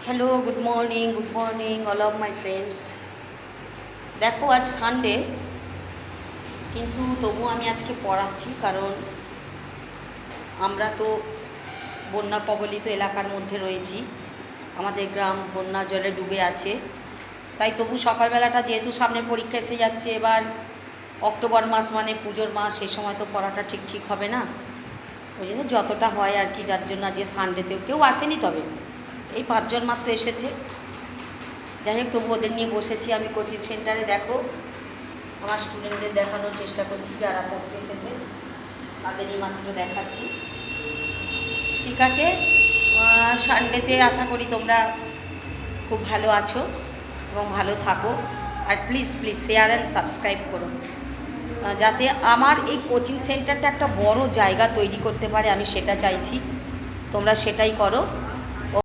Hello, good morning all of my friends. দেখো আজ Sunday, কিন্তু তবু আমি আজকে পড়াচ্ছি, কারণ আমরা তো বন্যা কবলিত এলাকার মধ্যে রয়েছি। আমাদের গ্রাম বন্যার জলে ডুবে আছে। তাই তবু সকালবেলাটা, যেহেতু সামনে পরীক্ষা এসে যাচ্ছে, এবার অক্টোবর মাস মানে পুজোর মাস, সেই সময় তো পড়াটা ঠিক হবে না। ওই জন্য যতটা হয় আর কি, যার জন্য আজকে সানডেতেও কেউ আসেনি, তবে এই 5 জন মাত্র এসেছে। যাই হোক, তবু ওদের নিয়ে বসেছি আমি কোচিং সেন্টারে। দেখো, আমার স্টুডেন্টদের দেখানোর চেষ্টা করছি, যারা পড়তে এসেছে তাদেরই মাত্র দেখাচ্ছি। ঠিক আছে, সানডেতে আশা করি তোমরা খুব ভালো আছো এবং ভালো থাকো। আর প্লিজ শেয়ার অ্যান্ড সাবস্ক্রাইব করো, যাতে আমার এই কোচিং সেন্টারটা একটা বড় জায়গা তৈরি করতে পারে। আমি সেটা চাইছি, তোমরা সেটাই করো।